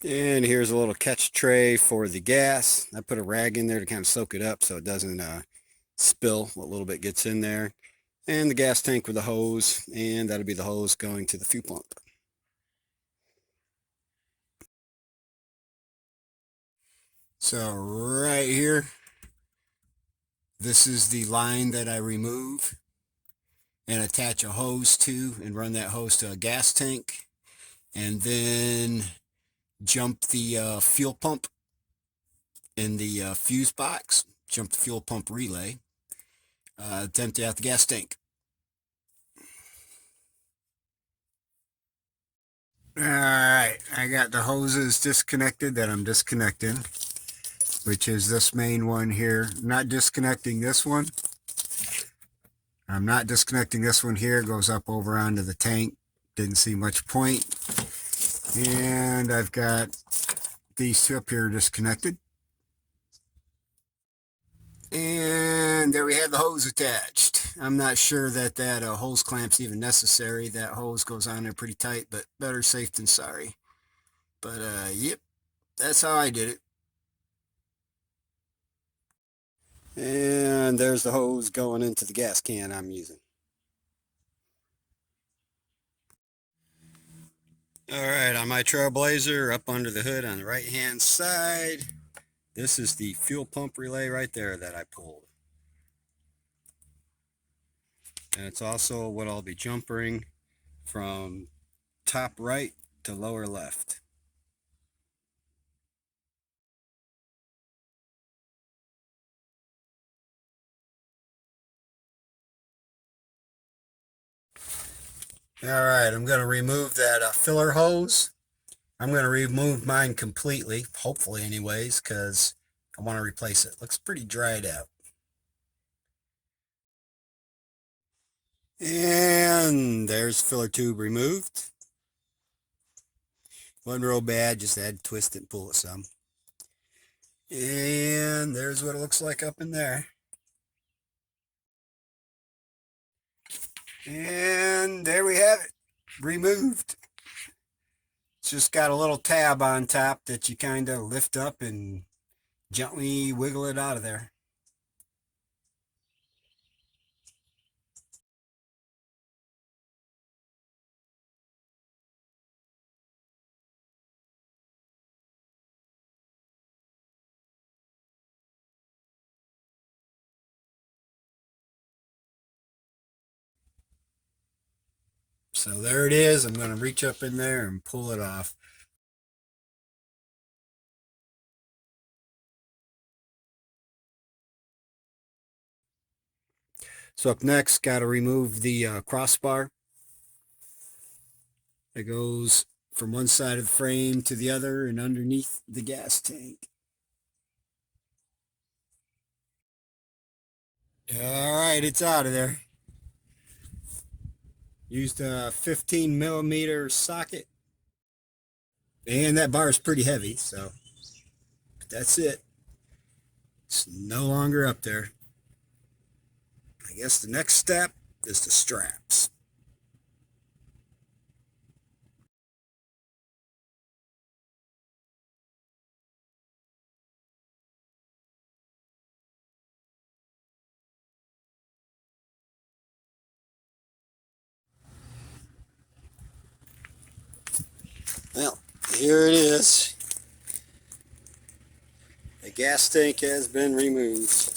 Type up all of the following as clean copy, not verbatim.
And here's a little catch tray for the gas. I put a rag in there to kind of soak it up so it doesn't spill what little bit gets in there. And the gas tank with the hose, and that'll be the hose going to the fuel pump. So right here, this is the line that I remove and attach a hose to and run that hose to a gas tank, and then jump the fuel pump in the fuse box, jump the fuel pump relay, to empty out the gas tank. Alright, I got the hoses disconnected that I'm disconnecting, which is this main one here. I'm not disconnecting this one. I'm not disconnecting this one here. It goes up over onto the tank. Didn't see much point. And I've got these two up here disconnected. And there we have the hose attached. I'm not sure that hose clamp's even necessary. That hose goes on there pretty tight, but better safe than sorry. But yep, that's how I did it. And there's the hose going into the gas can I'm using. Alright, on my Trailblazer, up under the hood on the right hand side, this is the fuel pump relay right there that I pulled. And it's also what I'll be jumpering from top right to lower left. Alright, I'm going to remove that filler hose. I'm going to remove mine completely, hopefully anyways, because I want to replace it. Looks pretty dried out. And there's filler tube removed. Wasn't real bad, just had to twist it and pull it some. And there's what it looks like up in there. And there we have it, removed. It's just got a little tab on top that you kind of lift up and gently wiggle it out of there. So there it is. I'm going to reach up in there and pull it off. So up next, got to remove the crossbar that goes from one side of the frame to the other and underneath the gas tank. All right, it's out of there. Used a 15mm socket. And that bar is pretty heavy, so that's it. It's no longer up there. I guess the next step is the straps. Well, here it is. The gas tank has been removed.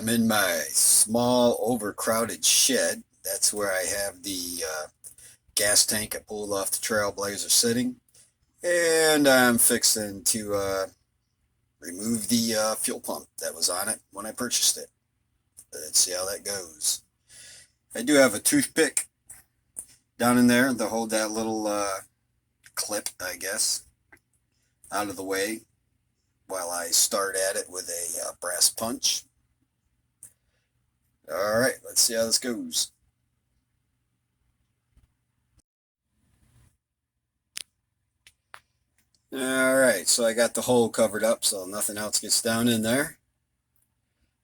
I'm in my small overcrowded shed. That's where I have the gas tank I pulled off the Trailblazer sitting. And I'm fixing to remove the fuel pump that was on it when I purchased it. Let's see how that goes. I do have a toothpick down in there to hold that little clip, I guess, out of the way while I start at it with a brass punch. All right, let's see how this goes. All right, so I got the hole covered up so nothing else gets down in there.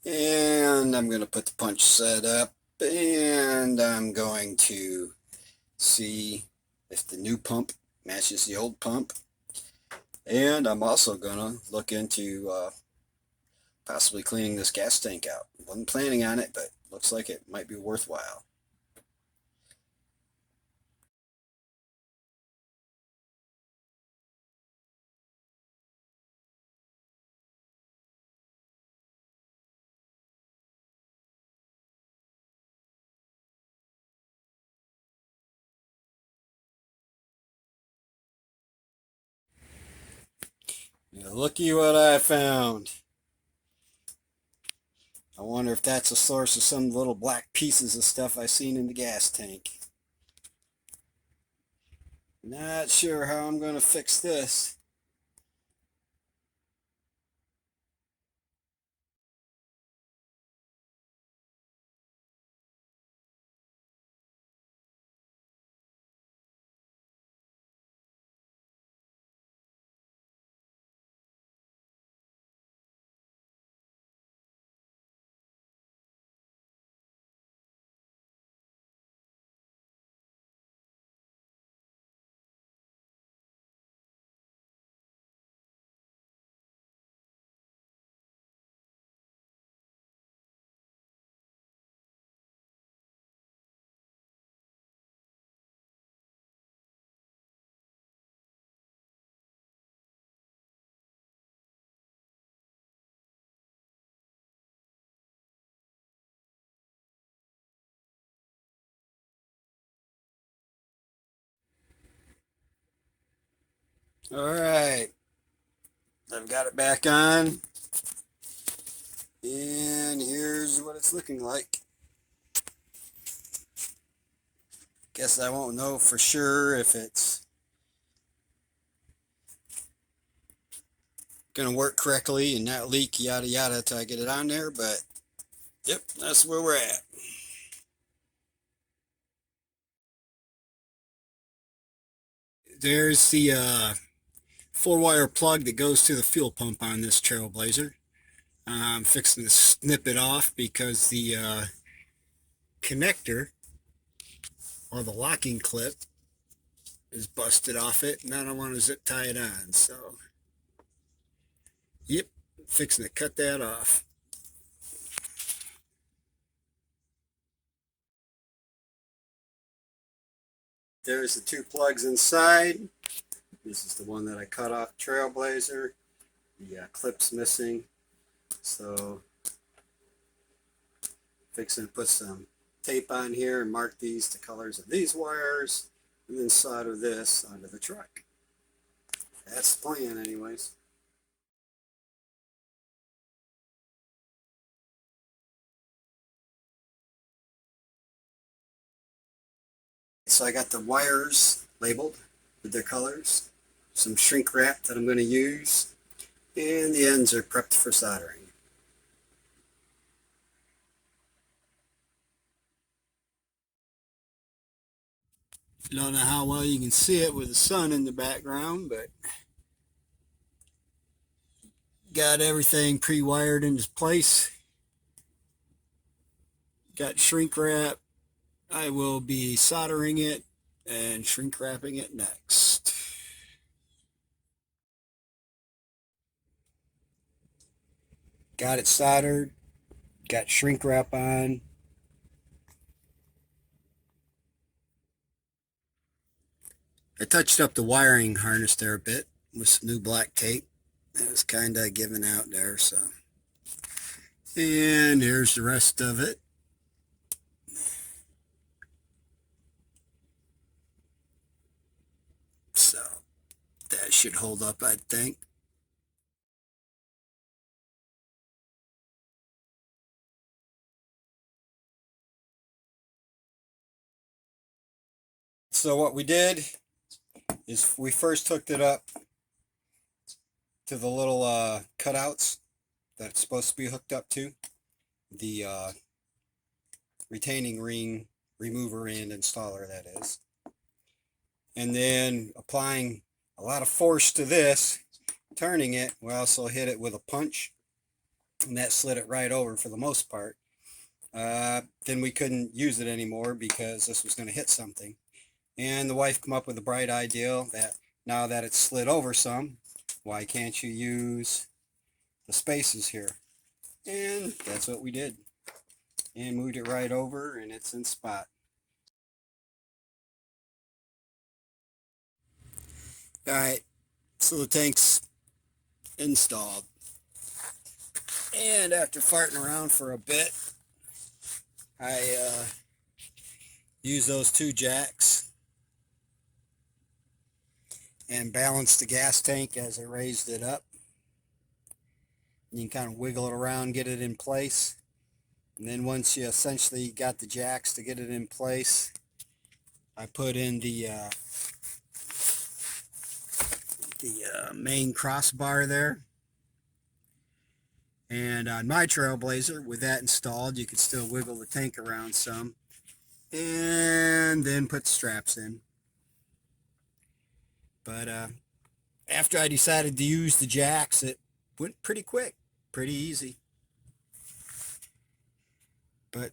And I'm going to put the punch set up, and I'm going to see if the new pump matches the old pump. And I'm also going to look into possibly cleaning this gas tank out. Wasn't planning on it, but looks like it might be worthwhile. Now, looky what I found. I wonder if that's the source of some little black pieces of stuff I seen in the gas tank. Not sure how I'm going to fix this. All right, I've got it back on, and here's what it's looking like. Guess I won't know for sure if it's gonna work correctly and not leak yada yada till I get it on there, but yep, that's where we're at. There's the 4-wire plug that goes to the fuel pump on this Trailblazer. I'm fixing to snip it off because the connector, or the locking clip, is busted off it, and I don't want to zip tie it on, so yep, fixing to cut that off. There's the two plugs inside. This is the one that I cut off Trailblazer. The clip's missing, so fixing to put some tape on here and mark these the colors of these wires, and then solder this onto the truck. That's the plan anyways. So I got the wires labeled with their colors, some shrink wrap that I'm going to use, and the ends are prepped for soldering. Don't know how well you can see it with the sun in the background, but got everything pre-wired into place. Got shrink wrap. I will be soldering it and shrink wrapping it next. Got it soldered, got shrink wrap on. I touched up the wiring harness there a bit with some new black tape. It was kind of giving out there, so And here's the rest of it. So that should hold up, I think. So what we did is we first hooked it up to the little cutouts that it's supposed to be hooked up to. The retaining ring remover and installer, that is. And then applying a lot of force to this, turning it, we also hit it with a punch, and that slid it right over for the most part. Then we couldn't use it anymore because this was going to hit something. And the wife come up with a bright idea that now that it's slid over some, why can't you use the spaces here? And that's what we did. And moved it right over, and it's in spot. Alright, so the tank's installed. And after farting around for a bit, I used those two jacks and balanced the gas tank as I raised it up. You can kind of wiggle it around, get it in place. And then once you essentially got the jacks to get it in place, I put in the main crossbar there. And on my Trailblazer, with that installed, you could still wiggle the tank around some. And then put the straps in. But after I decided to use the jacks, it went pretty quick, pretty easy. But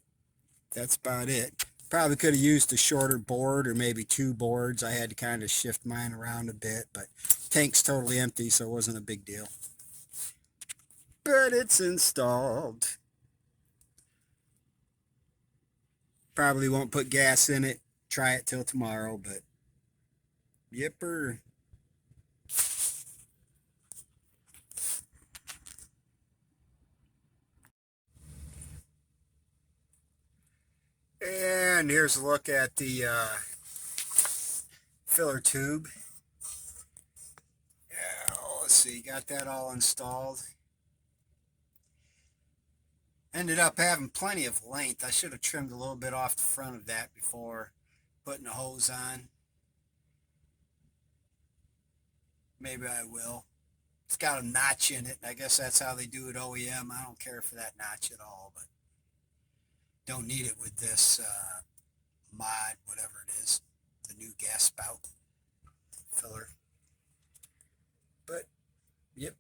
that's about it. Probably could have used a shorter board or maybe two boards. I had to kind of shift mine around a bit, but tank's totally empty, so it wasn't a big deal. But it's installed. Probably won't put gas in it. Try it till tomorrow, but yipper. And here's a look at the filler tube. Yeah, let's see, got that all installed. Ended up having plenty of length. I should have trimmed a little bit off the front of that before putting the hose on. Maybe I will. It's got a notch in it. I guess that's how they do it OEM. I don't care for that notch at all, but don't need it with this mod, whatever it is, the new gas spout filler. But, yep,